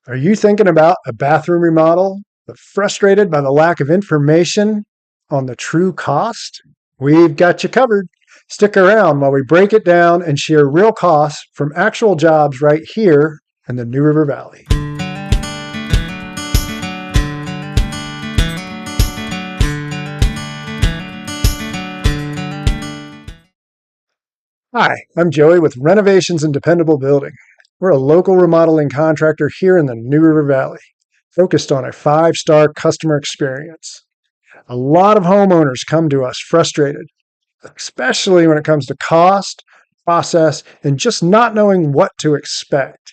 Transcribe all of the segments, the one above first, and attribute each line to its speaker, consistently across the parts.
Speaker 1: Are you thinking about a bathroom remodel, but frustrated by the lack of information on the true cost? We've got you covered. Stick around while we break it down and share real costs from actual jobs right here in the New River Valley. Hi, I'm Joey with Renovations and Dependable Building. We're a local remodeling contractor here in the New River Valley, focused on a 5-star customer experience. A lot of homeowners come to us frustrated, especially when it comes to cost, process, and just not knowing what to expect.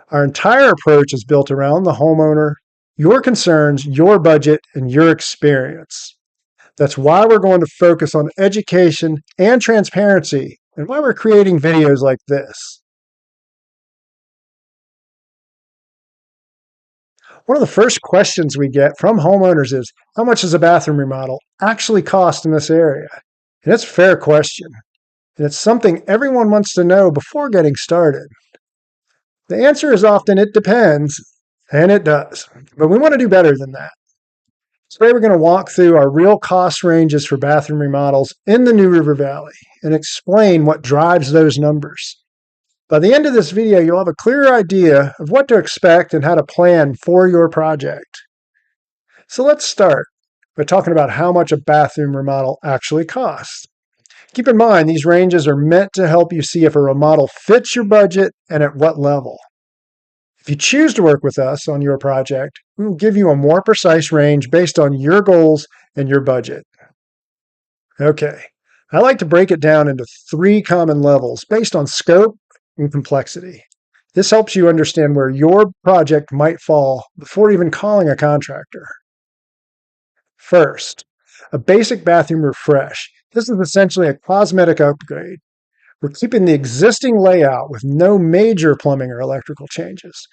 Speaker 1: Our entire approach is built around the homeowner, your concerns, your budget, and your experience. That's why we're going to focus on education and transparency, and why we're creating videos like this. One of the first questions we get from homeowners is, how much does a bathroom remodel actually cost in this area? And it's a fair question. And it's something everyone wants to know before getting started. The answer is often, it depends, and it does. But we want to do better than that. Today we're going to walk through our real cost ranges for bathroom remodels in the New River Valley and explain what drives those numbers. By the end of this video, you'll have a clearer idea of what to expect and how to plan for your project. So let's start by talking about how much a bathroom remodel actually costs. Keep in mind, these ranges are meant to help you see if a remodel fits your budget and at what level. If you choose to work with us on your project, we will give you a more precise range based on your goals and your budget. Okay, I like to break it down into 3 common levels based on scope and complexity. This helps you understand where your project might fall before even calling a contractor. First, a basic bathroom refresh. This is essentially a cosmetic upgrade. We're keeping the existing layout with no major plumbing or electrical changes.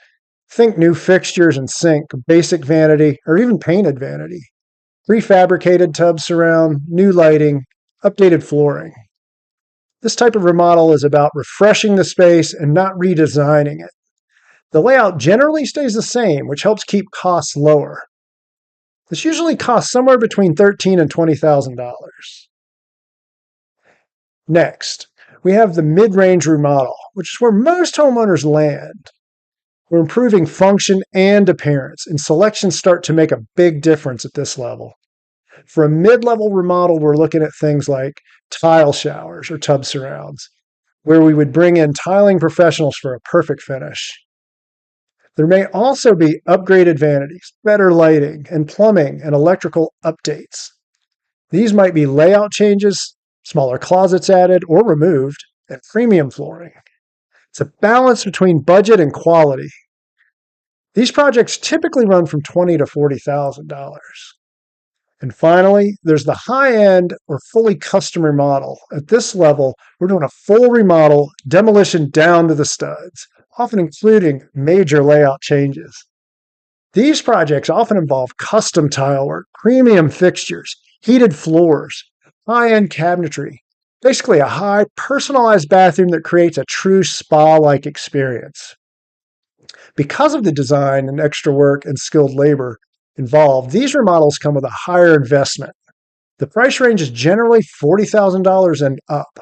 Speaker 1: Think new fixtures and sink, basic vanity, or even painted vanity. Prefabricated tub surround, new lighting, updated flooring. This type of remodel is about refreshing the space and not redesigning it. The layout generally stays the same, which helps keep costs lower. This usually costs somewhere between $13,000 and $20,000. Next, we have the mid-range remodel, which is where most homeowners land. We're improving function and appearance, and selections start to make a big difference at this level. For a mid-level remodel, we're looking at things like tile showers or tub surrounds, where we would bring in tiling professionals for a perfect finish. There may also be upgraded vanities, better lighting, and plumbing and electrical updates. These might be layout changes, smaller closets added or removed, and premium flooring. It's a balance between budget and quality. These projects typically run from $20,000 to $40,000. And finally, there's the high-end or fully custom remodel. At this level, we're doing a full remodel, demolition down to the studs, often including major layout changes. These projects often involve custom tile work, premium fixtures, heated floors, high-end cabinetry, basically a high personalized bathroom that creates a true spa-like experience. Because of the design and extra work and skilled labor involved, these remodels come with a higher investment. The price range is generally $40,000 and up.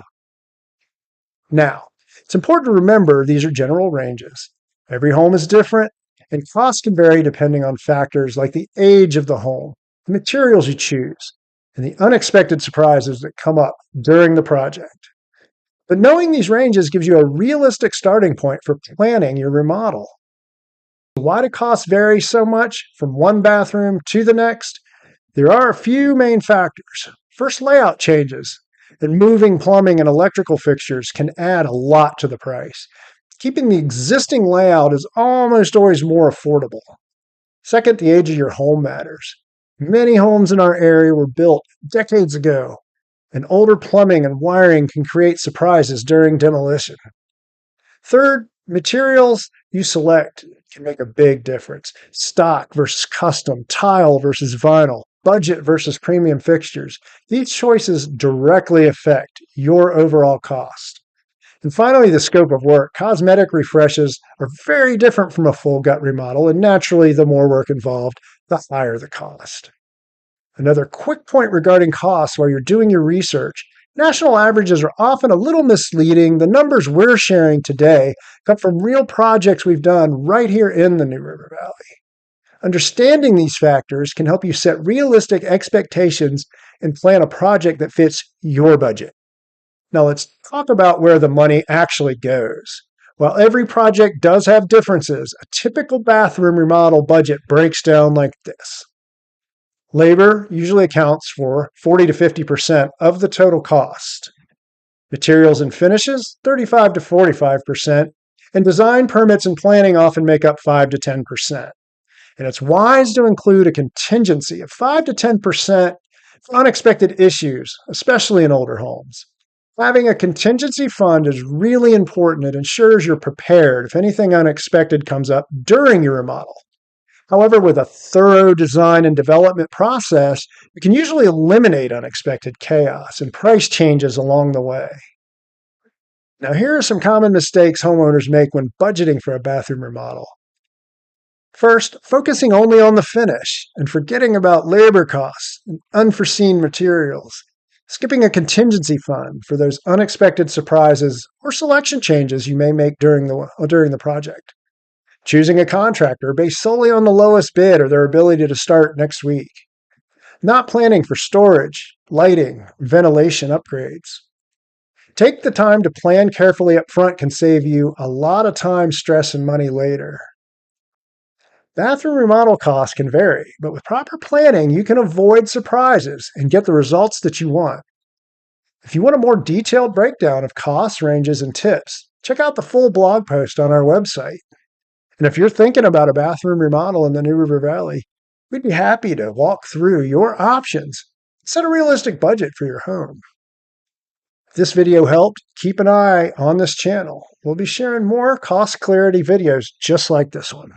Speaker 1: Now, it's important to remember these are general ranges. Every home is different, and costs can vary depending on factors like the age of the home, the materials you choose, and the unexpected surprises that come up during the project. But knowing these ranges gives you a realistic starting point for planning your remodel. Why do costs vary so much from one bathroom to the next? There are a few main factors. First, layout changes, and moving plumbing and electrical fixtures can add a lot to the price. Keeping the existing layout is almost always more affordable. Second, the age of your home matters. Many homes in our area were built decades ago, and older plumbing and wiring can create surprises during demolition. Third, materials you select can make a big difference. Stock versus custom, tile versus vinyl, budget versus premium fixtures. These choices directly affect your overall cost. And finally, the scope of work. Cosmetic refreshes are very different from a full gut remodel, and naturally, the more work involved, the higher the cost. Another quick point regarding costs while you're doing your research. National averages are often a little misleading. The numbers we're sharing today come from real projects we've done right here in the New River Valley. Understanding these factors can help you set realistic expectations and plan a project that fits your budget. Now let's talk about where the money actually goes. While every project does have differences, a typical bathroom remodel budget breaks down like this. Labor usually accounts for 40 to 50% of the total cost. Materials and finishes, 35 to 45%, and design, permits, and planning often make up 5 to 10%. And it's wise to include a contingency of 5 to 10% for unexpected issues, especially in older homes. Having a contingency fund is really important. It ensures you're prepared if anything unexpected comes up during your remodel. However, with a thorough design and development process, you can usually eliminate unexpected chaos and price changes along the way. Now, here are some common mistakes homeowners make when budgeting for a bathroom remodel. First, focusing only on the finish and forgetting about labor costs and unforeseen materials. Skipping a contingency fund for those unexpected surprises or selection changes you may make during the project. Choosing a contractor based solely on the lowest bid or their ability to start next week. Not planning for storage, lighting, ventilation upgrades. Take the time to plan carefully up front can save you a lot of time, stress, and money later. Bathroom remodel costs can vary, but with proper planning, you can avoid surprises and get the results that you want. If you want a more detailed breakdown of cost ranges and tips, check out the full blog post on our website. And if you're thinking about a bathroom remodel in the New River Valley, we'd be happy to walk through your options. Set a realistic budget for your home. If this video helped, keep an eye on this channel. We'll be sharing more cost clarity videos just like this one.